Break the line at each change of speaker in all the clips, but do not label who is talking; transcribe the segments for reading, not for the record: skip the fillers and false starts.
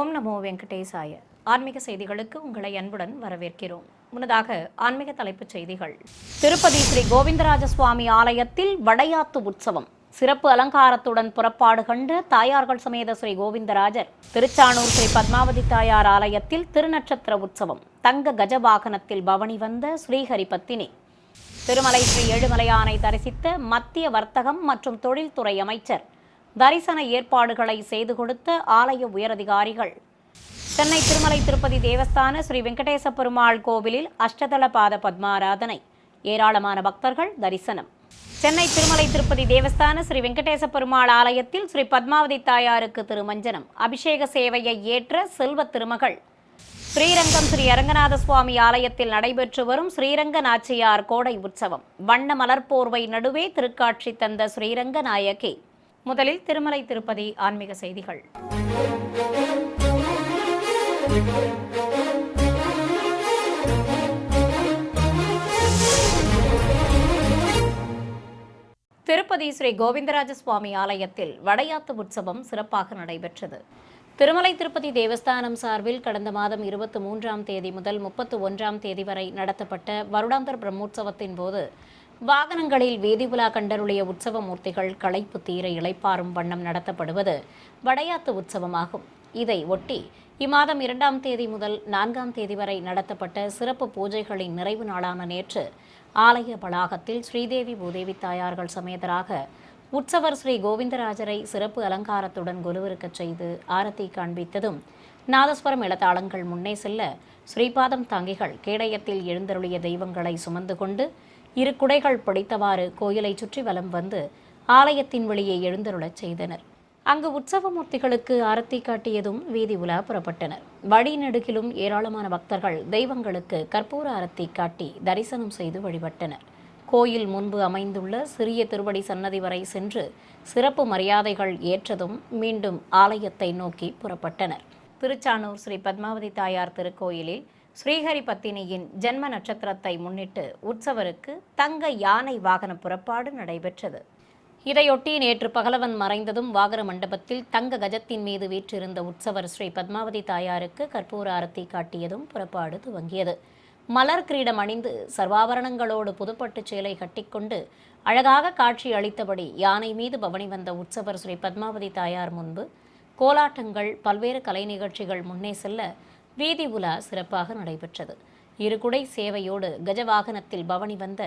ஓம் நமோ வெங்கடேசாய. ஆன்மீக செய்திகளுக்கு உங்களை அன்புடன் வரவேற்கிறோம். முன்னதாக ஆன்மீக தலைப்புச் செய்திகள். திருப்பதி ஸ்ரீ கோவிந்தராஜ சுவாமி ஆலயத்தில் வடையாத்து உற்சவம் சிறப்பு அலங்காரத்துடன் புறப்பாடு கண்டு தாயார்கள் சமேத ஸ்ரீ கோவிந்தராஜர். திருச்சானூர் ஸ்ரீ பத்மாவதி தாயார் ஆலயத்தில் திருநட்சத்திர உற்சவம் தங்க கஜவாகனத்தில் பவனி வந்த ஸ்ரீஹரிபத்தினி. திருமலை ஸ்ரீ ஏழுமலையானை தரிசித்த மத்திய வர்த்தகம் மற்றும் தொழில்துறை அமைச்சர். தரிசன ஏற்பாடுகளை செய்து கொடுத்த ஆலய உயரதிகாரிகள். சென்னை திருமலை திருப்பதி தேவஸ்தான ஸ்ரீ வெங்கடேச பெருமாள் கோவிலில் அஷ்டதள பாத பத்மாராதனை. ஏராளமான பக்தர்கள் தரிசனம். சென்னை திருமலை திருப்பதி தேவஸ்தான ஸ்ரீ வெங்கடேச பெருமாள் ஆலயத்தில் ஸ்ரீ பத்மாவதி தாயாருக்கு திருமஞ்சனம் அபிஷேக சேவையை ஏற்ற செல்வ திருமகள். ஸ்ரீரங்கம் ஸ்ரீ அரங்கநாத சுவாமி ஆலயத்தில் நடைபெற்று வரும் ஸ்ரீரங்க நாச்சியார் கோடை உற்சவம் வண்ண மலர்போர்வை நடுவே திருக்காட்சி தந்த ஸ்ரீரங்க நாயகி. முதலில் திருமலை திருப்பதி ஆன்மீக செய்திகள். திருப்பதி ஸ்ரீ கோவிந்தராஜ சுவாமி ஆலயத்தில் வடையாத்து உற்சவம் சிறப்பாக நடைபெற்றது. திருமலை திருப்பதி தேவஸ்தானம் சார்பில் கடந்த மாதம் 23ஆம் தேதி முதல் 31ஆம் தேதி வரை நடத்தப்பட்ட வருடாந்தர் பிரம்மோற்சவத்தின் போது வாகனங்களில் வீதி உலா கண்டருளிய உற்சவ மூர்த்திகள் களைப்பு தீர இளைப்பாறும் வண்ணம் நடத்தப்படுவது வடையாத்து உற்சவமாகும். இதை ஒட்டி இம்மாதம் 2ஆம் தேதி முதல் 4ஆம் தேதி வரை நடத்தப்பட்ட சிறப்பு பூஜைகளின் நிறைவு நாளான நேற்று ஆலய வளாகத்தில் ஸ்ரீதேவி பூதேவி தாயார்கள் சமேதராக உற்சவர் ஸ்ரீ கோவிந்தராஜரை சிறப்பு அலங்காரத்துடன் கொலுவிருக்கச் செய்து ஆரத்தி காண்பித்ததும் நாதஸ்வரம் இளத்தாளங்கள் முன்னே செல்ல ஸ்ரீபாதம் தாங்கிகள் கேடயத்தில் எழுந்தருளிய தெய்வங்களை சுமந்து கொண்டு இரு குடைகள் பிடித்தவாறு கோயிலை சுற்றி வலம் வந்து ஆலயத்தின் வெளியே எழுந்தருளச் செய்தனர். அங்கு உற்சவமூர்த்திகளுக்கு ஆரத்தி காட்டியதும் வீதி உலா புறப்பட்டனர். வழிநெடுகிலும் ஏராளமான பக்தர்கள் தெய்வங்களுக்கு கற்பூர ஆரத்தி காட்டி தரிசனம் செய்து வழிபட்டனர். கோயில் முன்பு அமைந்துள்ள சிறிய திருவடி சன்னதி வரை சென்று சிறப்பு மரியாதைகள் ஏற்றதும் மீண்டும் ஆலயத்தை நோக்கி புறப்பட்டனர். திருச்சானூர் ஸ்ரீ பத்மாவதி தாயார் திருக்கோயிலில் ஸ்ரீஹரிபத்தினியின் ஜென்ம நட்சத்திரத்தை முன்னிட்டு உற்சவருக்கு தங்க யானை வாகன புறப்பாடு நடைபெற்றது. இதையொட்டி நேற்று பகலவன் மறைந்ததும் வாகன மண்டபத்தில் தங்க கஜத்தின் மீது வீற்றிருந்த உற்சவர் ஸ்ரீ பத்மாவதி தாயாருக்கு கற்பூர ஆரத்தி காட்டியதும் புறப்பாடு துவங்கியது. மலர் கிரீடம் அணிந்து சர்வாபரணங்களோடு புதுப்பட்டு சேலை கட்டிக்கொண்டு அழகாக காட்சி அளித்தபடி யானை மீது பவனி வந்த உற்சவர் ஸ்ரீ பத்மாவதி தாயார் முன்பு கோலாட்டங்கள் பல்வேறு கலை நிகழ்ச்சிகள் முன்னே செல்ல வீதி உலா சிறப்பாக நடைபெற்றது. இருகுடை சேவையோடு கஜவாகனத்தில் பவனி வந்த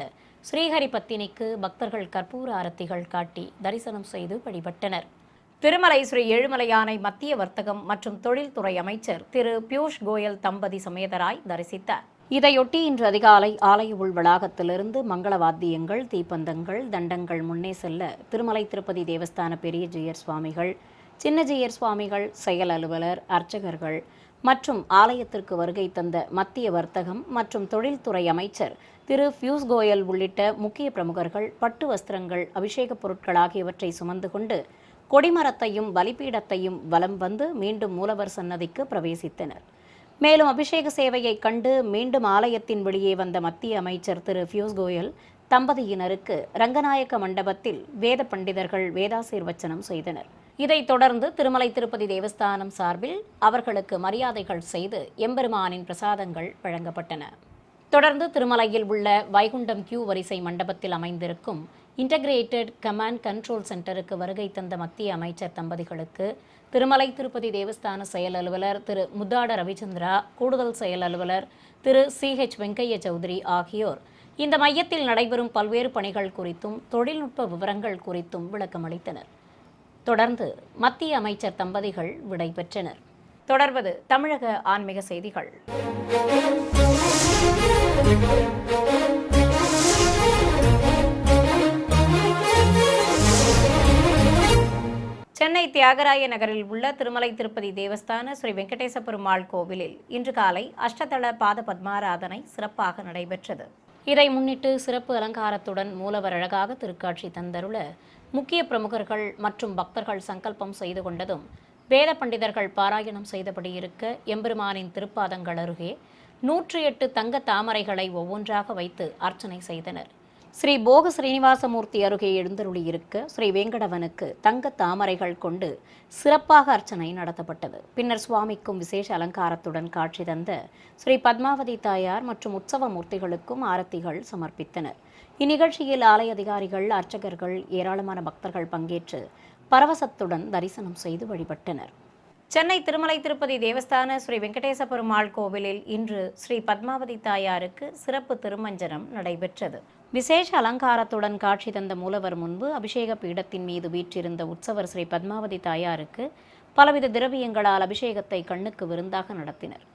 ஸ்ரீஹரிபத்தினிக்கு பக்தர்கள் கற்பூர ஆரத்திகள் காட்டி தரிசனம் செய்து வழிபட்டனர். திருமலை ஸ்ரீ ஏழுமலையானை மத்திய வர்த்தகம் மற்றும் தொழில்துறை அமைச்சர் திரு பியூஷ் கோயல் தம்பதி சமேதராய் தரிசித்தார். இதையொட்டி இன்று அதிகாலை ஆலய உள் வளாகத்திலிருந்து மங்கள வாத்தியங்கள், தீப்பந்தங்கள், தண்டங்கள் முன்னே செல்ல திருமலை திருப்பதி தேவஸ்தான பெரிய ஜெயர் சுவாமிகள், சின்ன ஜெயர் சுவாமிகள், செயல் அலுவலர், அர்ச்சகர்கள் மற்றும் ஆலயத்திற்கு வருகை தந்த மத்திய வர்த்தகம் மற்றும் தொழில்துறை அமைச்சர் திரு பியூஷ் கோயல் உள்ளிட்ட முக்கிய பிரமுகர்கள் பட்டு வஸ்திரங்கள், அபிஷேகப் பொருட்கள் ஆகியவற்றை சுமந்து கொண்டு கொடிமரத்தையும் பலிபீடத்தையும் வலம் வந்து மீண்டும் மூலவர் சன்னதிக்கு பிரவேசித்தனர். மேலும் அபிஷேக சேவையை கண்டு மீண்டும் ஆலயத்தின் வெளியே வந்த மத்திய அமைச்சர் திரு பியூஷ் கோயல் தம்பதியினருக்கு ரங்கநாயக்க மண்டபத்தில் வேத பண்டிதர்கள் வேதாசீர்வச்சனம் செய்தனர். இதைத் தொடர்ந்து திருமலை திருப்பதி தேவஸ்தானம் சார்பில் அவர்களுக்கு மரியாதைகள் செய்து எம்பெருமானின் பிரசாதங்கள் வழங்கப்பட்டன. தொடர்ந்து திருமலையில் உள்ள வைகுண்டம் கியூ வரிசை மண்டபத்தில் அமைந்திருக்கும் இன்டகிரேட்டட் கமாண்ட் கண்ட்ரோல் சென்டருக்கு வருகை தந்த மத்திய அமைச்சர் தம்பதிகளுக்கு திருமலை திருப்பதி தேவஸ்தான செயல் அலுவலர் திரு முத்தாட ரவிச்சந்திரா, கூடுதல் செயல் அலுவலர் திரு CH வெங்கைய சௌத்ரி ஆகியோர் இந்த மையத்தில் நடைபெறும் பல்வேறு பணிகள் குறித்தும் தொழில்நுட்ப விவரங்கள் குறித்தும் விளக்கமளித்தனர். தொடர்ந்து மத்திய அமைச்சர் தம்பதிகள் விடை பெற்றனர். தொடர்வது தமிழக ஆன்மீக செய்திகள். சென்னை தியாகராய நகரில் உள்ள திருமலை திருப்பதி தேவஸ்தான ஸ்ரீ வெங்கடேச பெருமாள் கோவிலில் இன்று காலை அஷ்டதள பாத பத்மாராதனை சிறப்பாக நடைபெற்றது. இதை முன்னிட்டு சிறப்பு அலங்காரத்துடன் மூலவர் அழகாக திருக்காட்சி தந்தருள முக்கிய பிரமுகர்கள் மற்றும் பக்தர்கள் சங்கல்பம் செய்து கொண்டதும் வேத பண்டிதர்கள் பாராயணம் செய்தபடி இருக்க எம்பெருமானின் திருப்பாதங்கள் அருகே 108 தங்க தாமரைகளை ஒவ்வொன்றாக வைத்து அர்ச்சனை செய்தனர். ஸ்ரீ போக ஸ்ரீனிவாசமூர்த்தி அருகே எழுந்தருளியிருக்க ஸ்ரீ வேங்கடவனுக்கு தங்க தாமரைகள் கொண்டு சிறப்பாக அர்ச்சனை நடத்தப்பட்டது. பின்னர் சுவாமிக்கும் விசேஷ அலங்காரத்துடன் காட்சி தந்த ஸ்ரீ பத்மாவதி தாயார் மற்றும் உற்சவ மூர்த்திகளுக்கும் ஆரத்திகள் சமர்ப்பித்தனர். இந்நிகழ்ச்சியில் ஆலய அதிகாரிகள், அர்ச்சகர்கள், ஏராளமான பக்தர்கள் பங்கேற்று பரவசத்துடன் தரிசனம் செய்து வழிபட்டனர். சென்னை திருமலை திருப்பதி தேவஸ்தான ஸ்ரீ வெங்கடேச பெருமாள் கோவிலில் இன்று ஸ்ரீ பத்மாவதி தாயாருக்கு சிறப்பு திருமஞ்சனம் நடைபெற்றது. விசேஷ அலங்காரத்துடன் காட்சி தந்த மூலவர் முன்பு அபிஷேக பீடத்தின் மீது வீற்றிருந்த உற்சவர் ஸ்ரீ பத்மாவதி தாயாருக்கு பலவித திரவியங்களால் அபிஷேகத்தை கண்ணுக்கு விருந்தாக நடத்தினர்.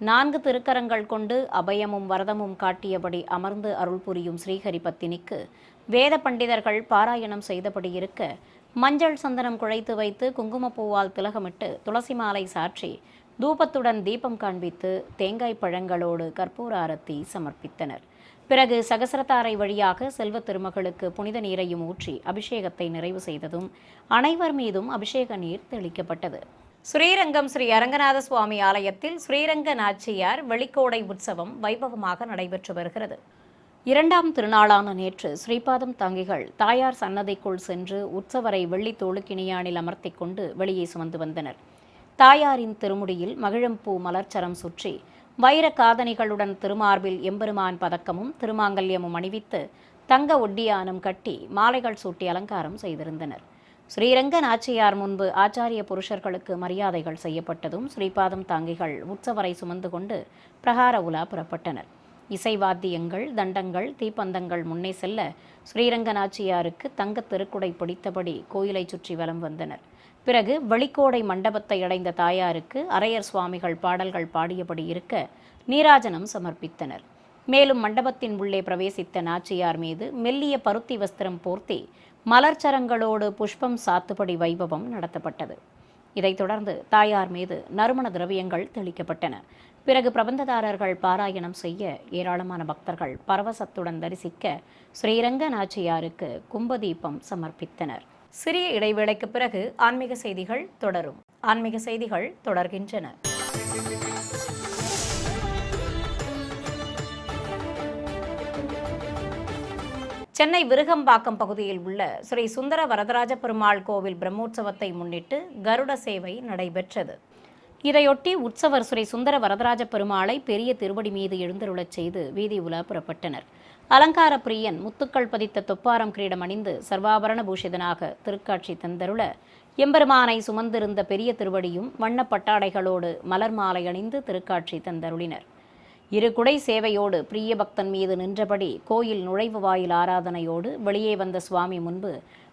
நான்கு திருக்கரங்கள் கொண்டு அபயமும் வரதமும் காட்டியபடி அமர்ந்து அருள் புரியும் ஸ்ரீஹரி பத்தினிக்கு வேத பண்டிதர்கள் பாராயணம் செய்தபடி இருக்க, மஞ்சள் சந்தனம் குழைத்து வைத்து குங்குமப்பூவால் திலகமிட்டு துளசி மாலை சாற்றி தூபத்துடன் தீபம் காண்பித்து தேங்காய் பழங்களோடு கற்பூர ஆரத்தி சமர்ப்பித்தனர். பிறகு சகசரத்தாரை வழியாக செல்வ திருமகளுக்கு புனித நீரையும் ஊற்றி அபிஷேகத்தை நிறைவு செய்ததும் அனைவர் மீதும் அபிஷேக நீர் தெளிக்கப்பட்டது. ஸ்ரீரங்கம் ஸ்ரீ அரங்கநாத சுவாமி ஆலயத்தில் ஸ்ரீரங்க நாச்சியார் வெளிக்கோடை உற்சவம் வைபவமாக நடைபெற்று வருகிறது. இரண்டாம் திருநாளான நேற்று ஸ்ரீபாதம் தாங்கிகள் தாயார் சன்னதிக்குள் சென்று உற்சவரை வெள்ளி தோளுக்கிணியானில் அமர்த்தி கொண்டு வெளியே சுமந்து வந்தனர். தாயாரின் திருமுடியில் மகிழம்பூ மலர்ச்சரம் சுற்றி வைர காதணிகளுடன் திருமார்பில் எம்பெருமான் பதக்கமும் திருமாங்கல்யமும் அணிவித்து தங்க ஒட்டியானம் கட்டி மாலைகள் சூட்டி அலங்காரம் செய்திருந்தனர். ஸ்ரீரங்க நாச்சியார் முன்பு ஆச்சாரிய புருஷர்களுக்கு மரியாதைகள் செய்யப்பட்டதும் ஸ்ரீபாதம் தாங்கிகள் உற்சவரை சுமந்து கொண்டு பிரகார உலா புறப்பட்டனர். இசைவாத்தியங்கள், தண்டங்கள், தீப்பந்தங்கள் முன்னே செல்ல ஸ்ரீரங்க நாச்சியாருக்கு தங்க திருக்குடை பிடித்தபடி கோயிலை சுற்றி வலம் வந்தனர். பிறகு வெளிக்கோடை மண்டபத்தை அடைந்த தாயாருக்கு அரையர் சுவாமிகள் பாடல்கள் பாடியபடி இருக்க நீராஜனம் சமர்ப்பித்தனர். மேலும் மண்டபத்தின் உள்ளே பிரவேசித்த நாச்சியார் மீது மெல்லிய பருத்தி வஸ்திரம் போர்த்தி மலர்ச்சரங்களோடு புஷ்பம் சாத்துபடி வைபவம் நடத்தப்பட்டது. இதைத் தொடர்ந்து தாயார் மீது நறுமண திரவியங்கள் தெளிக்கப்பட்டன. பிறகு பிரபந்ததாரர்கள் பாராயணம் செய்ய ஏராளமான பக்தர்கள் பரவசத்துடன் தரிசிக்க ஸ்ரீரங்க நாச்சியாருக்கு கும்பதீபம் சமர்ப்பித்தனர். சிறிய இடைவேளைக்கு பிறகு ஆன்மீக செய்திகள் தொடரும். ஆன்மீக செய்திகள் தொடர்கின்றன. சென்னை விருகம்பாக்கம் பகுதியில் உள்ள ஸ்ரீ சுந்தர வரதராஜ பெருமாள் கோவில் பிரம்மோற்சவத்தை முன்னிட்டு கருட சேவை நடைபெற்றது. இதையொட்டி உற்சவர் ஸ்ரீ சுந்தர வரதராஜ பெருமாளை பெரிய திருவடி மீது எழுந்தருளச் செய்து வீதி உலா புறப்பட்டனர். அலங்கார பிரியன் முத்துக்கள் பதித்த தொப்பாரம் கிரீடம் அணிந்து சர்வாபரண பூஷிதனாக திருக்காட்சி தந்தருள, எம்பெருமானை சுமந்திருந்த பெரிய திருவடியும் வண்ண பட்டாடைகளோடு மலர் மாலை அணிந்து திருக்காட்சி தந்தருளினர். இரு குடை சேவையோடு பிரிய பக்தன் மீது நின்றபடி கோயில் நுழைவு வாயில் ஆராதனையோடு வெளியே வந்த சுவாமி முன்பு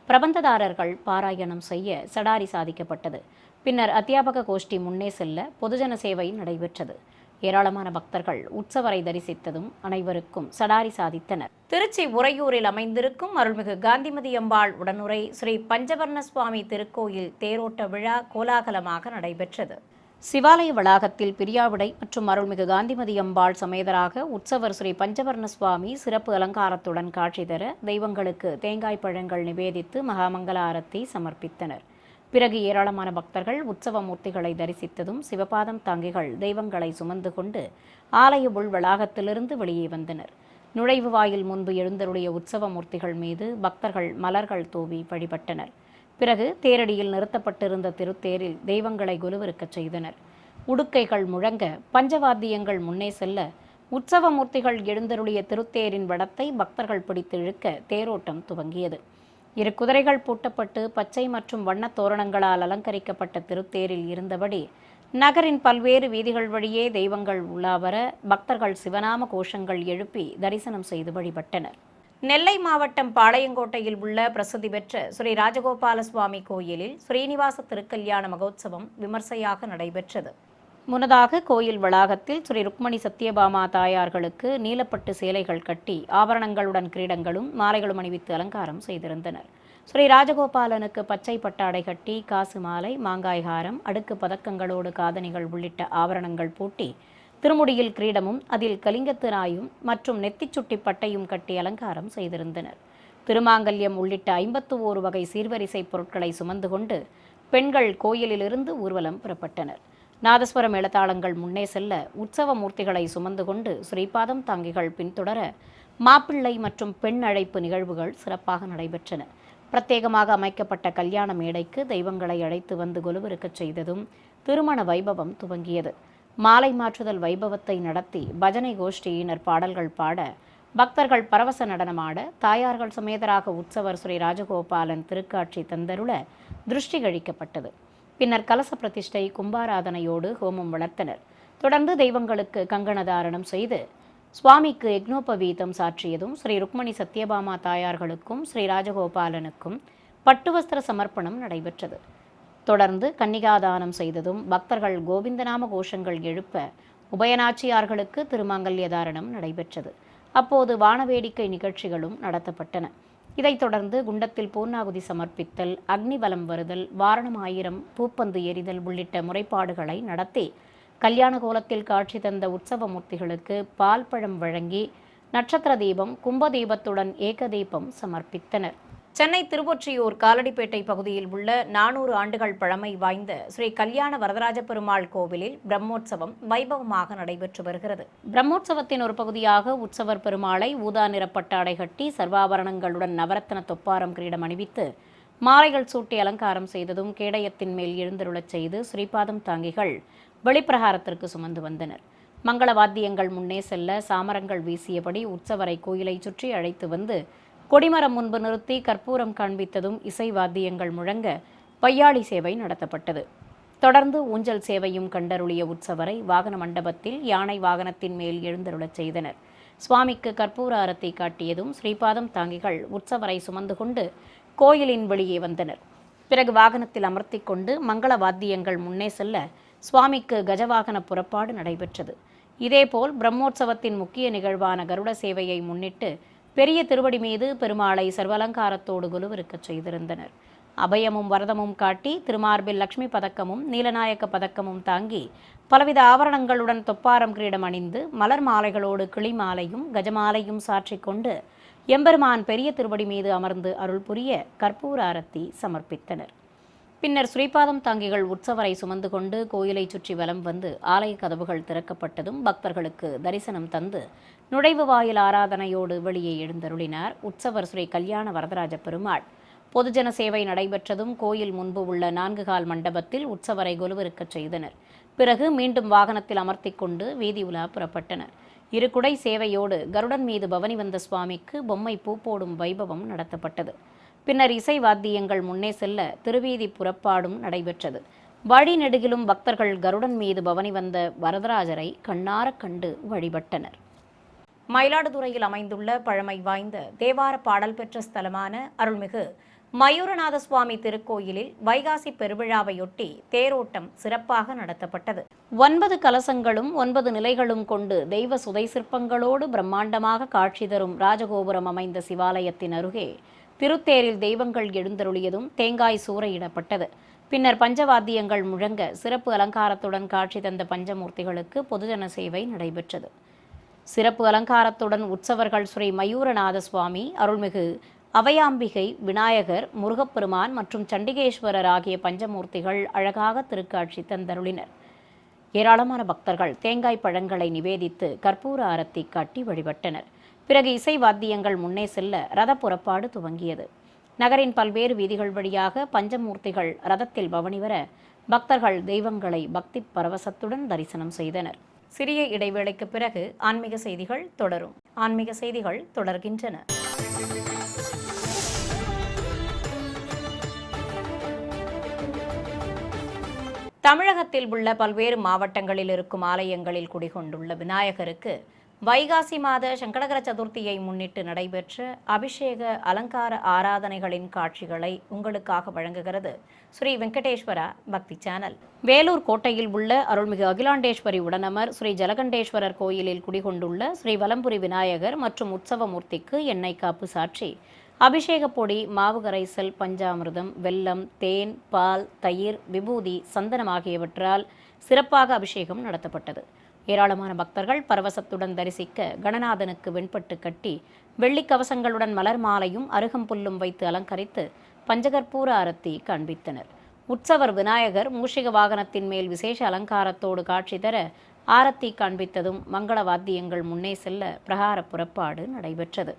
பிரபந்ததாரர்கள் பாராயணம் செய்ய சடாரி சாதிக்கப்பட்டது. பின்னர் அத்தியாபக கோஷ்டி முன்னே செல்ல பொதுஜன சேவை நடைபெற்றது. ஏராளமான பக்தர்கள் உற்சவரை தரிசித்ததும் அனைவருக்கும் சடாரி சாதித்தனர். திருச்சி உறையூரில் அமைந்திருக்கும் அருள்மிகு காந்திமதி அம்பாள் உடனுரை ஸ்ரீ பஞ்சவர்ண சுவாமி திருக்கோயில் தேரோட்ட விழா கோலாகலமாக நடைபெற்றது. சிவாலய வளாகத்தில் பிரியாவிடை மற்றும் அருள்மிகு காந்திமதி அம்பாள் சமேதராக உற்சவர் ஸ்ரீ பஞ்சவர்ண சுவாமி சிறப்பு அலங்காரத்துடன் காட்சி தர தெய்வங்களுக்கு தேங்காய் பழங்கள் நிவேதித்து மகாமங்கல ஆரத்தி சமர்ப்பித்தனர். பிறகு ஏராளமான பக்தர்கள் உற்சவ மூர்த்திகளை தரிசித்ததும் சிவபாதம் தாங்கிகள் தெய்வங்களை சுமந்து கொண்டு ஆலய உள் வளாகத்திலிருந்து வெளியே வந்தனர். நுழைவு வாயில் முன்பு எழுந்தருடைய உற்சவ மூர்த்திகள் மீது பக்தர்கள் மலர்கள் தூவி வழிபட்டனர். பிறகு தேரடியில் நிறுத்தப்பட்டிருந்த திருத்தேரில் தெய்வங்களை குலுவிருக்கச் செய்தனர். உடுக்கைகள் முழங்க பஞ்சவாத்தியங்கள் முன்னே செல்ல உற்சவ மூர்த்திகள் எழுந்தருளிய திருத்தேரின் வடத்தை பக்தர்கள் பிடித்து இழுக்க தேரோட்டம் துவங்கியது. இரு குதிரைகள் பூட்டப்பட்டு பச்சை மற்றும் வண்ணத் தோரணங்களால் அலங்கரிக்கப்பட்ட திருத்தேரில் இருந்தபடி நகரின் பல்வேறு வீதிகள் வழியே தெய்வங்கள் உலாவர பக்தர்கள் சிவநாம கோஷங்கள் எழுப்பி தரிசனம் செய்து வழிபட்டனர். நெல்லை மாவட்டம் பாளையங்கோட்டையில் உள்ள பிரசித்தி பெற்ற ஸ்ரீ ராஜகோபால சுவாமி கோயிலில் ஸ்ரீனிவாச திருக்கல்யாண மகோத்சவம் விமர்சையாக நடைபெற்றது. முன்னதாக கோயில் வளாகத்தில் ஸ்ரீ ருக்மணி சத்யபாமா தாயார்களுக்கு நீலப்பட்டு சேலைகள் கட்டி ஆபரணங்களுடன் கிரீடங்களும் மாலைகளும் அணிவித்து அலங்காரம் செய்திருந்தனர். ஸ்ரீ ராஜகோபாலனுக்கு பச்சை பட்டாடை கட்டி காசு மாலை, மாங்காய் ஹாரம், அடுக்கு பதக்கங்களோடு காதணிகள் உள்ளிட்ட ஆபரணங்கள் பூட்டி திருமுடியில் கிரீடமும் அதில் கலிங்கத்து நாயும் மற்றும் நெத்திச்சுட்டி பட்டையும் கட்டி அலங்காரம் செய்திருந்தனர். திருமாங்கல்யம் உள்ளிட்ட 51 வகை சீர்வரிசை பொருட்களை சுமந்து கொண்டு பெண்கள் கோயிலிலிருந்து ஊர்வலம் புறப்பட்டனர். நாதஸ்வர மேளதாளங்கள் முன்னே செல்ல உற்சவ மூர்த்திகளை சுமந்து கொண்டு ஸ்ரீபாதம் தாங்கிகள் பின்தொடர மாப்பிள்ளை மற்றும் பெண் அழைப்பு நிகழ்வுகள் சிறப்பாக நடைபெற்றன. பிரத்யேகமாக அமைக்கப்பட்ட கல்யாண மேடைக்கு தெய்வங்களை அழைத்து வந்து கொலுவிருக்கச் செய்ததும் திருமண வைபவம் துவங்கியது. மாலை மாற்றுதல் வைபவத்தை நடத்தி பஜனை கோஷ்டியினர் பாடல்கள் பாட, பக்தர்கள் பரவச நடனமாட, தாயார்கள் சமேதராக உற்சவர் ஸ்ரீ ராஜகோபாலன் திருக்காட்சி தந்தருள திருஷ்டி கழிக்கப்பட்டது. பின்னர் கலச பிரதிஷ்டை, கும்பாராதனையோடு ஹோமம் வளர்த்தனர். தொடர்ந்து தெய்வங்களுக்கு கங்கணதாரணம் செய்து சுவாமிக்கு யக்னோபவீதம் சாற்றியதும் ஸ்ரீ ருக்மணி சத்யபாமா தாயார்களுக்கும் ஸ்ரீ ராஜகோபாலனுக்கும் பட்டுவஸ்திர சமர்ப்பணம் நடைபெற்றது. தொடர்ந்து கன்னிகாதானம் செய்ததும் பக்தர்கள் கோவிந்தநாம கோஷங்கள் எழுப்ப உபயநாச்சியார்களுக்கு திருமாங்கல்ய தாரணம் நடைபெற்றது. அப்போது வானவேடிக்கை நிகழ்ச்சிகளும் நடத்தப்பட்டன. இதைத் தொடர்ந்து குண்டத்தில் பூர்ணாகுதி சமர்ப்பித்தல், அக்னி வலம் வருதல், வாரணம் ஆயிரம், பூப்பந்து எறிதல் உள்ளிட்ட முறைப்பாடுகளை நடத்தி கல்யாண கோலத்தில் காட்சி தந்த உற்சவ மூர்த்திகளுக்கு பால் பழம் வழங்கி நட்சத்திர தீபம், கும்ப தீபத்துடன் ஏக தீபம் சமர்ப்பித்தனர். சென்னை திருவொற்றியூர் காலடிப்பேட்டை பகுதியில் உள்ள 400 ஆண்டுகள் பழமை வாய்ந்த ஸ்ரீ கல்யாண வரதராஜ பெருமாள் கோவிலில் பிரம்மோற்சவம் வைபவமாக நடைபெற்று வருகிறது. பிரம்மோற்சவத்தின் ஒரு பகுதியாக உற்சவர் பெருமாளை ஊதா நிற பட்டாடை கட்டி சர்வாபரணங்களுடன் நவரத்ன தொப்பாரம் கிரீடம் அணிவித்து மாலைகள் சூட்டி அலங்காரம் செய்ததும் கேடயத்தின் மேல் எழுந்தருளச் செய்து ஸ்ரீபாதம் தாங்கிகள் வெளிப்பிரகாரத்திற்கு சுமந்து வந்தனர். மங்கள வாத்தியங்கள் முன்னே செல்ல சாமரங்கள் வீசியபடி உற்சவரை கோயிலை சுற்றி அழைத்து வந்து கொடிமரம் முன்பு நிறுத்தி கற்பூரம் காண்பித்ததும் இசை வாத்தியங்கள் முழங்க பையாளி சேவை நடத்தப்பட்டது. தொடர்ந்து ஊஞ்சல் சேவையும் கண்டருளிய உற்சவரை வாகன மண்டபத்தில் யானை வாகனத்தின் மேல் எழுந்தருளச் செய்தனர். சுவாமிக்கு கற்பூர ஆரத்தி காட்டியதும் ஸ்ரீபாதம் தாங்கிகள் உற்சவரை சுமந்து கொண்டு கோயிலின் வெளியே வந்தனர். பிறகு வாகனத்தில் அமர்த்தி கொண்டு மங்கள வாத்தியங்கள் முன்னே செல்ல சுவாமிக்கு கஜவாகன புறப்பாடு நடைபெற்றது. இதேபோல் பிரம்மோற்சவத்தின் முக்கிய நிகழ்வான கருட சேவையை முன்னிட்டு பெரிய திருவடி மீது பெருமாளை சர்வலங்காரத்தோடு கொலுவிருக்கச் செய்திருந்தனர். அபயமும் வரதமும் காட்டி திருமார்பில் லட்சுமி பதக்கமும் நீலநாயக்க பதக்கமும் தாங்கி பலவித ஆபரணங்களுடன் தொப்பாரம் கிரீடம் அணிந்து மலர் மாலைகளோடு கிளி மாலையும் கஜமாலையும் சாற்றிக் கொண்டு எம்பெருமான் பெரிய திருவடி மீது அமர்ந்து அருள் புரிய கற்பூர ஆரத்தி சமர்ப்பித்தனர். பின்னர் ஸ்ரீபாதம் தாங்கிகள் உற்சவரை சுமந்து கொண்டு கோயிலை சுற்றி வலம் வந்து ஆலய கதவுகள் திறக்கப்பட்டதும் பக்தர்களுக்கு தரிசனம் தந்து நுழைவு வாயில் ஆராதனையோடு வெளியே எழுந்தருளினார் உற்சவர் ஸ்ரீ கல்யாண வரதராஜ பெருமாள். பொதுஜன சேவை நடைபெற்றதும் கோயில் முன்பு உள்ள 4 கால் மண்டபத்தில் உற்சவரை கொலுவிருக்கச் செய்தனர். பிறகு மீண்டும் வாகனத்தில் அமர்த்தி கொண்டு வீதி உலா புறப்பட்டனர். இருகுடை சேவையோடு கருடன் மீது பவனி வந்த சுவாமிக்கு பொம்மை பூ போடும் வைபவம் நடத்தப்பட்டது. பின்னர் இசை வாத்தியங்கள் முன்னே செல்ல திருவீதி புறப்பாடும் நடைபெற்றது. வழி நெடுகிலும் பக்தர்கள் கருடன் மீது பவனி வந்த வரதராஜரை கண்ணார கண்டு வழிபட்டனர். மயிலாடுதுறையில் அமைந்துள்ள பழமை வாய்ந்த தேவார பாடல் பெற்ற ஸ்தலமான அருள்மிகு மயூரநாத சுவாமி திருக்கோயிலில் வைகாசி பெருவிழாவையொட்டி தேரோட்டம் சிறப்பாக நடத்தப்பட்டது. 9 கலசங்களும் 9 நிலைகளும் கொண்டு தெய்வ சுதை சிற்பங்களோடு பிரம்மாண்டமாக காட்சி தரும் ராஜகோபுரம் அமைந்த சிவாலயத்தின் அருகே திருத்தேரில் தெய்வங்கள் எழுந்தருளியதும் தேங்காய் சூறையிடப்பட்டது. பின்னர் பஞ்சவாத்தியங்கள் முழங்க சிறப்பு அலங்காரத்துடன் காட்சி தந்த பஞ்சமூர்த்திகளுக்கு பொதுஜன சேவை நடைபெற்றது. சிறப்பு அலங்காரத்துடன் உற்சவர்கள் ஸ்ரீ மயூரநாத சுவாமி, அருள்மிகு அவையாம்பிகை, விநாயகர், முருகப்பெருமான் மற்றும் சண்டிகேஸ்வரர் ஆகிய பஞ்சமூர்த்திகள் அழகாக திருக்காட்சி தந்தருளினர். ஏராளமான பக்தர்கள் தேங்காய் பழங்களை நிவேதித்து கற்பூர ஆரத்தி காட்டி வழிபட்டனர். பிறகு இசை வாத்தியங்கள் முன்னே செல்ல ரத புறப்பாடு துவங்கியது. நகரின் பல்வேறு வீதிகள் வழியாக பஞ்சமூர்த்திகள் ரதத்தில் பவனி வர பக்தர்கள் தெய்வங்களை பக்தி பரவசத்துடன் தரிசனம் செய்தனர். சிறிய இடைவேளைக்கு பிறகு ஆன்மீக செய்திகள் தொடரும். ஆன்மீக செய்திகள் தொடர்கின்றன. தமிழகத்தில் உள்ள பல்வேறு மாவட்டங்களில் இருக்கும் ஆலயங்களில் குடிகொண்டுள்ள விநாயகருக்கு வைகாசி மாத சங்கடகர சதுர்த்தியை முன்னிட்டு நடைபெற்ற அபிஷேக அலங்கார ஆராதனைகளின் காட்சிகளை உங்களுக்காக வழங்குகிறது ஸ்ரீ வெங்கடேஸ்வரா பக்தி சேனல். வேலூர் கோட்டையில் உள்ள அருள்மிகு அகிலாண்டேஸ்வரி உடனமர் ஸ்ரீ ஜலகண்டேஸ்வரர் கோயிலில் குடிகொண்டுள்ள ஸ்ரீ வலம்புரி விநாயகர் மற்றும் உற்சவமூர்த்திக்கு எண்ணெய் காப்பு சாற்றி அபிஷேக பொடி, மாவு கரைசல், பஞ்சாமிர்தம், வெல்லம், தேன், பால், தயிர், விபூதி, சந்தனம் ஆகியவற்றால் சிறப்பாக அபிஷேகம் நடத்தப்பட்டது. ஏராளமான பக்தர்கள் பரவசத்துடன் தரிசிக்க கணநாதனுக்கு வெண்பட்டு கட்டி வெள்ளிக் கவசங்களுடன் மலர் மாலையும் அருகம்புல்லும் வைத்து அலங்கரித்து பஞ்சகற்பூர ஆரத்தி காண்பித்தனர். உற்சவர் விநாயகர் மூஷிக வாகனத்தின் மேல் விசேஷ அலங்காரத்தோடு காட்சி தர ஆரத்தி காண்பித்ததும் மங்கள வாத்தியங்கள் முன்னே செல்ல பிரகார புறப்பாடு நடைபெற்றது.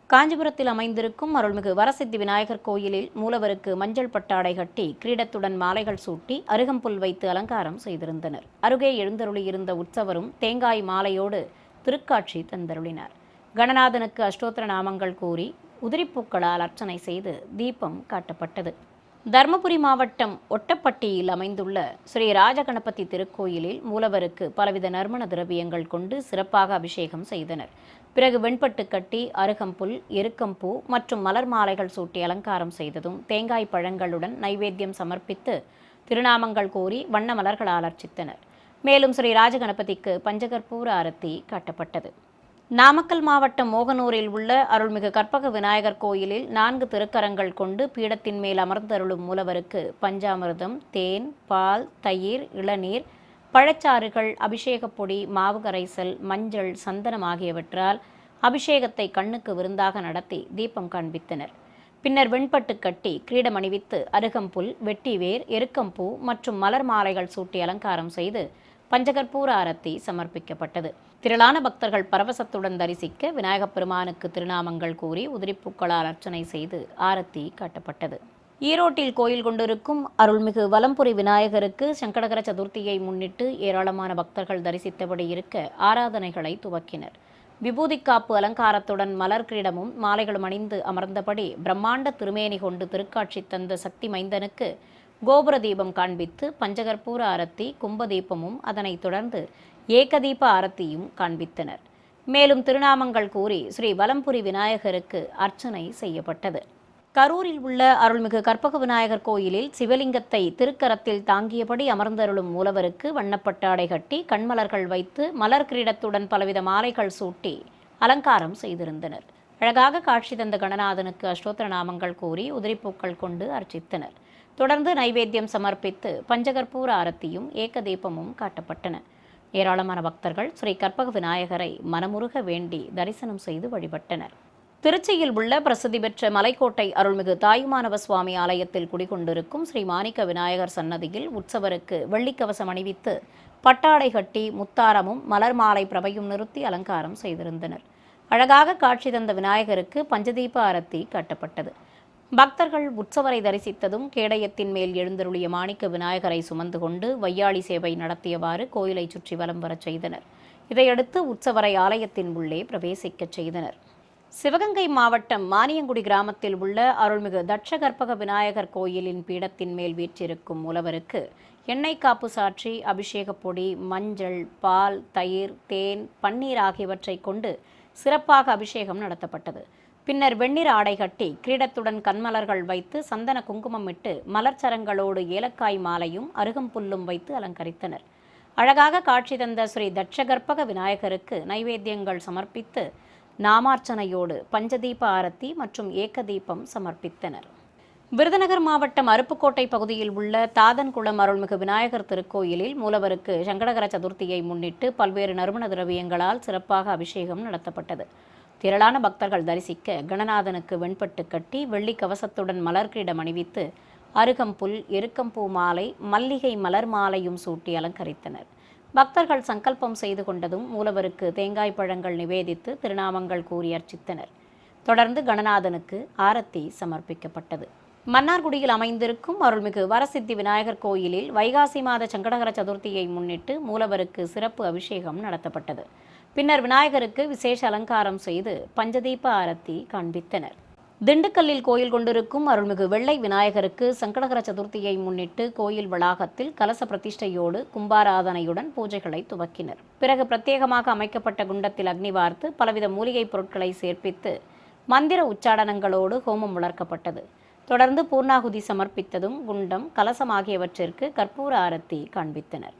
காஞ்சிபுரத்தில் அமைந்திருக்கும் அருள்மிகு வரசித்தி விநாயகர் கோயிலில் மூலவருக்கு மஞ்சள் பட்டாடை கட்டி கிரீடத்துடன் மாலைகள் சூட்டி அருகம்புல் வைத்து அலங்காரம் செய்திருந்தனர். அருகே எழுந்தருளியிருந்த உற்சவரும் தேங்காய் மாலையோடு திருக்காட்சி தந்தருளினார். கணநாதனுக்கு அஷ்டோத்திர நாமங்கள் கூறி உதிரிப்பூக்களால் அர்ச்சனை செய்து தீபம் காட்டப்பட்டது. தருமபுரி மாவட்டம் ஒட்டப்பட்டியில் அமைந்துள்ள ஸ்ரீ ராஜகணபதி திருக்கோயிலில் மூலவருக்கு பலவித நறுமண திரவியங்கள் கொண்டு சிறப்பாக அபிஷேகம் செய்தனர். பிறகு வெண்பட்டு கட்டி அருகம்புல், எருக்கம்பூ மற்றும் மலர் மாலைகள் சூட்டி அலங்காரம் செய்ததும் தேங்காய் பழங்களுடன் நைவேத்தியம் சமர்ப்பித்து திருநாமங்கள் கூறி வண்ண மலர்களால் அர்ச்சித்தனர். மேலும் ஸ்ரீ ராஜகணபதிக்கு பஞ்சகற்பூர ஆரத்தி காட்டப்பட்டது. நாமக்கல் மாவட்டம் மோகனூரில் உள்ள அருள்மிகு கற்பக விநாயகர் கோயிலில் 4 திருக்கரங்கள் கொண்டு பீடத்தின் மேல் அமர்ந்தருளும் மூலவருக்கு பஞ்சாமிர்தம், தேன், பால், தயிர், இளநீர், பழச்சாறுகள், அபிஷேக பொடி, மாவு கரைசல், மஞ்சள், சந்தனம் ஆகியவற்றால் அபிஷேகத்தை கண்ணுக்கு விருந்தாக நடத்தி தீபம் காண்பித்தனர். பின்னர் வெண்பட்டு கட்டி கிரீடம் அணிவித்து அருகம்புல், வெட்டிவேர், எருக்கம்பூ மற்றும் மலர் மாலைகள் சூட்டி அலங்காரம் செய்து பஞ்சகற்பூர ஆரத்தி சமர்ப்பிக்கப்பட்டது. திரளான பக்தர்கள் பரவசத்துடன் தரிசிக்க விநாயகப் பெருமானுக்கு திருநாமங்கள் கூறி உதிரிப்பூக்களால் அர்ச்சனை செய்து ஆரத்தி காட்டப்பட்டது. ஈரோட்டில் கோயில் கொண்டிருக்கும் அருள்மிகு வலம்புரி விநாயகருக்கு சங்கடகர சதுர்த்தியை முன்னிட்டு ஏராளமான பக்தர்கள் தரிசித்தபடி இருக்க ஆராதனைகளை துவக்கினர். விபூதிக்காப்பு அலங்காரத்துடன் மலர் கிரீடமும் மாலைகளும் அணிந்து அமர்ந்தபடி பிரம்மாண்ட திருமேனி கொண்டு திருக்காட்சி தந்த சக்தி மைந்தனுக்கு கோபுர தீபம் காண்பித்து பஞ்சகற்பூர ஆரத்தி, கும்பதீபமும் அதனைத் தொடர்ந்து ஏகதீப ஆரத்தியும் காண்பித்தனர். மேலும் திருநாமங்கள் கூறி ஸ்ரீ வலம்புரி விநாயகருக்கு அர்ச்சனை செய்யப்பட்டது. கரூரில் உள்ள அருள்மிகு கற்பக விநாயகர் கோயிலில் சிவலிங்கத்தை திருக்கரத்தில் தாங்கியபடி அமர்ந்தருளும் மூலவருக்கு வண்ணப்பட்டாடை கட்டி கண்மலர்கள் வைத்து மலர் கிரீடத்துடன் பலவித மாலைகள் சூட்டி அலங்காரம் செய்திருந்தனர். அழகாக காட்சி தந்த கணநாதனுக்கு அஷ்டோத்திர நாமங்கள் கூறி உதிரிப்பூக்கள் கொண்டு அர்ச்சித்தனர். தொடர்ந்து நைவேத்தியம் சமர்ப்பித்து பஞ்சகற்பூர ஆரத்தியும் ஏகதீபமும் காட்டப்பட்டன. ஏராளமான பக்தர்கள் ஸ்ரீ கற்பக விநாயகரை மனமுருக வேண்டி தரிசனம் செய்து வழிபட்டனர். திருச்சியில் உள்ள பிரசித்தி பெற்ற மலைக்கோட்டை அருள்மிகு தாயுமானவ சுவாமி ஆலயத்தில் குடிகொண்டிருக்கும் ஸ்ரீ மாணிக்க விநாயகர் சன்னதியில் உற்சவருக்கு வெள்ளிக்கவசம் அணிவித்து பட்டாடை கட்டி முத்தாரமும் மலர் மாலை பிரபையும் நிறுத்தி அலங்காரம் செய்திருந்தனர். அழகாக காட்சி தந்த விநாயகருக்கு பஞ்சதீப ஆரத்தி காட்டப்பட்டது. பக்தர்கள் உற்சவரை தரிசித்ததும் கேடயத்தின் மேல் எழுந்தருளிய மாணிக்க விநாயகரை சுமந்து கொண்டு வையாளி சேவை நடத்தியவாறு கோயிலை சுற்றி வலம் வரச் செய்தனர். இதையடுத்து உற்சவரை ஆலயத்தின் உள்ளே பிரவேசிக்கச் செய்தனர். சிவகங்கை மாவட்டம் மானியங்குடி கிராமத்தில் உள்ள அருள்மிகு தட்சகற்பக விநாயகர் கோயிலின் பீடத்தின் மேல் வீற்றிருக்கும் மூலவருக்கு எண்ணெய் காப்பு சாற்றி அபிஷேக பொடி, மஞ்சள், பால், தயிர், தேன், பன்னீர் ஆகியவற்றை கொண்டு சிறப்பாக அபிஷேகம் நடத்தப்பட்டது. பின்னர் வெண்ணிற ஆடை கட்டி கிரீடத்துடன் கண்மலர்கள் வைத்து சந்தன குங்குமம் இட்டு மலர்ச்சரங்களோடு ஏலக்காய் மாலையும் அருகம்புல்லும் வைத்து அலங்கரித்தனர். அழகாக காட்சி தந்த ஸ்ரீ தட்சகற்பக விநாயகருக்கு நைவேத்தியங்கள் சமர்ப்பித்து நாமார்ச்சனையோடு பஞ்சதீப ஆரத்தி மற்றும் ஏகதீபம் சமர்ப்பித்தனர். விருதுநகர் மாவட்டம் அருப்புக்கோட்டை பகுதியில் உள்ள தாதன்குளம் அருள்மிகு விநாயகர் திருக்கோயிலில் மூலவருக்கு சங்கடகர சதுர்த்தியை முன்னிட்டு பல்வேறு நறுமண திரவியங்களால் சிறப்பாக அபிஷேகம் நடத்தப்பட்டது. திரளான பக்தர்கள் தரிசிக்க கணநாதனுக்கு வெண்பட்டு கட்டி வெள்ளி கவசத்துடன் மலர் கிரீடம் அணிவித்து அருகம்புல், எருக்கம்பூ மாலை, மல்லிகை மலர் மாலையும் சூட்டி அலங்கரித்தனர். பக்தர்கள் சங்கல்பம் செய்து கொண்டதும் மூலவருக்கு தேங்காய் பழங்கள் நிவேதித்து திருநாமங்கள் கூறி அர்ச்சித்தனர். தொடர்ந்து கணநாதனுக்கு ஆரத்தி சமர்ப்பிக்கப்பட்டது. மன்னார்குடியில் அமைந்திருக்கும் அருள்மிகு வரசித்தி விநாயகர் கோயிலில் வைகாசி மாத சங்கடகர சதுர்த்தியை முன்னிட்டு மூலவருக்கு சிறப்பு அபிஷேகம் நடத்தப்பட்டது. பின்னர் விநாயகருக்கு விசேஷ அலங்காரம் செய்து பஞ்சதீப ஆரத்தி காண்பித்தனர். திண்டுக்கல்லில் கோயில் கொண்டிருக்கும் அருள்மிகு வெள்ளை விநாயகருக்கு சங்கடகர சதுர்த்தியை முன்னிட்டு கோயில் வளாகத்தில் கலச பிரதிஷ்டையோடு கும்பாராதனையுடன் பூஜைகளை துவக்கினர். பிறகு பிரத்யேகமாக அமைக்கப்பட்ட குண்டத்தில் அக்னி வார்த்து பலவித மூலிகைப் பொருட்களை சேர்ப்பித்து மந்திர உச்சாடனங்களோடு ஹோமம் வளர்க்கப்பட்டது. தொடர்ந்து பூர்ணாகுதி சமர்ப்பித்ததும் குண்டம், கலசம் ஆகியவற்றிற்கு கற்பூர ஆரத்தி காண்பித்தனர்.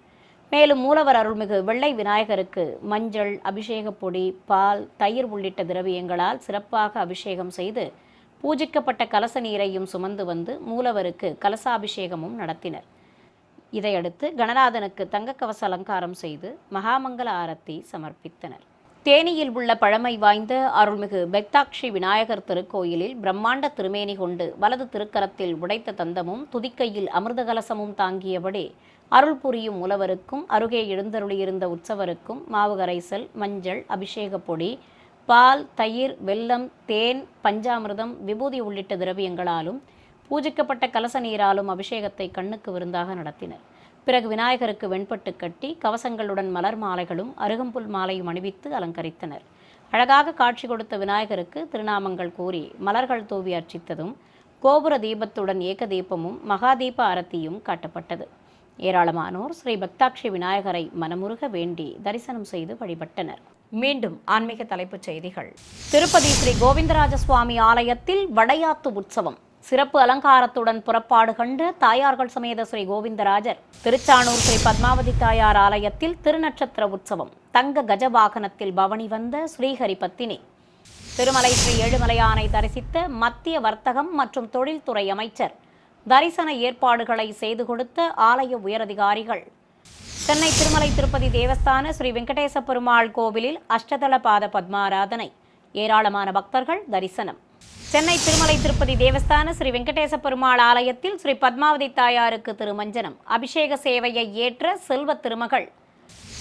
மேலும் மூலவர் அருள்மிகு வெள்ளை விநாயகருக்கு மஞ்சள், அபிஷேகப் பொடி, பால், தயிர் உள்ளிட்ட திரவியங்களால் சிறப்பாக அபிஷேகம் செய்து பூஜிக்கப்பட்ட கலச நீரையும் சுமந்து வந்து மூலவருக்கு கலசாபிஷேகமும் நடத்தினர். இதையடுத்து கணநாதனுக்கு தங்கக்கவச அலங்காரம் செய்து மகாமங்கல ஆரத்தி சமர்ப்பித்தனர். தேனியில் உள்ள பழமை வாய்ந்த அருள்மிகு பெக்தாக்ஷி விநாயகர் திருக்கோயிலில் பிரம்மாண்ட திருமேனி கொண்டு வலது திருக்கரத்தில் உடைத்த தந்தமும் துதிக்கையில் அமிர்த கலசமும் தாங்கியபடி அருள் புரியும் மூலவருக்கும் அருகே எழுந்தருளியிருந்த உற்சவருக்கும் மாவு கரைசல், மஞ்சள், அபிஷேக பொடி, பால், தயிர், வெல்லம், தேன், பஞ்சாமிர்தம், விபூதி உள்ளிட்ட திரவியங்களாலும் பூஜிக்கப்பட்ட கலச நீராலும் அபிஷேகத்தை கண்ணுக்கு விருந்தாக நடத்தினர். பிறகு விநாயகருக்கு வெண்பட்டு கட்டி கவசங்களுடன் மலர் மாலைகளும் அருகம்புல் மாலையும் அணிவித்து அலங்கரித்தனர். அழகாக காட்சி கொடுத்த விநாயகருக்கு திருநாமங்கள் கூறி மலர்கள் தூவி அர்ச்சித்ததும் கோபுர தீபத்துடன் ஏக தீபமும் மகாதீப ஆரத்தியும் காட்டப்பட்டது. ஏராளமானோர் ஸ்ரீ பக்தாட்சி விநாயகரை மனமுருக வேண்டி தரிசனம் செய்து வழிபட்டனர். மீண்டும் ஆன்மீக தலைப்புச் செய்திகள். திருப்பதி ஸ்ரீ கோவிந்தராஜ சுவாமி ஆலயத்தில் வடையாத்து உற்சவம் சிறப்பு அலங்காரத்துடன் புறப்பாடு கண்டு தாயார்கள் சமேத ஸ்ரீ கோவிந்தராஜர். திருச்சானூர் ஸ்ரீ பத்மாவதி தாயார் ஆலயத்தில் திருநட்சத்திர உற்சவம். தங்க கஜவாகனத்தில் பவனி வந்த ஸ்ரீஹரி பத்தினி. திருமலை ஸ்ரீ ஏழுமலையானை தரிசித்த மத்திய வர்த்தகம் மற்றும் தொழில்துறை அமைச்சர். தரிசன ஏற்பாடுகளை செய்து கொடுத்த ஆலய உயரதிகாரிகள். சென்னை திருமலை திருப்பதி தேவஸ்தான ஸ்ரீ வெங்கடேச பெருமாள் கோவிலில் அஷ்டதள பாத பத்மாராதனை. ஏராளமான பக்தர்கள் தரிசனம். சென்னை திருமலை திருப்பதி தேவஸ்தான ஸ்ரீ வெங்கடேச பெருமாள் ஆலயத்தில் ஸ்ரீ பத்மாவதி தாயாருக்கு திருமஞ்சனம். அபிஷேக சேவையை ஏற்ற செல்வ திருமகள்.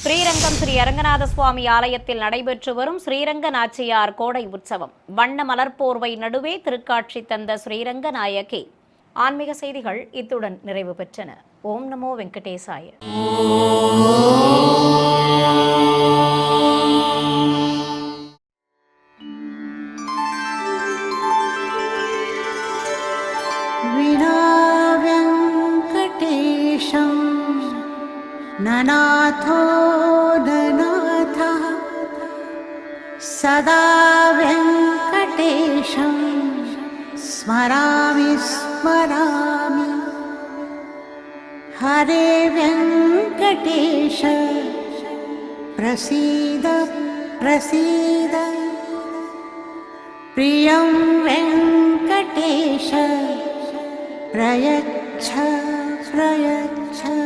ஸ்ரீரங்கம் ஸ்ரீ அரங்கநாத சுவாமி ஆலயத்தில் நடைபெற்று வரும் ஸ்ரீரங்க நாச்சியார் கோடை உற்சவம். வண்ண மலர்போர்வை நடுவே திருக்காட்சி தந்த ஸ்ரீரங்க நாயகி. ஆன்மீக செய்திகள் இத்துடன் நிறைவு பெற்றன. ஓம் நமோ வெங்கடேசாய.
विनाव्यङ्कटेशं ननाथो ननाथः सदा व्यङ्कटेशं स्मरामि स्मरामि. हरे व्यङ्कटेश प्रसीद प्रसीद. प्रियं वेङ्कटेश प्रयच्छ प्रयच्छ.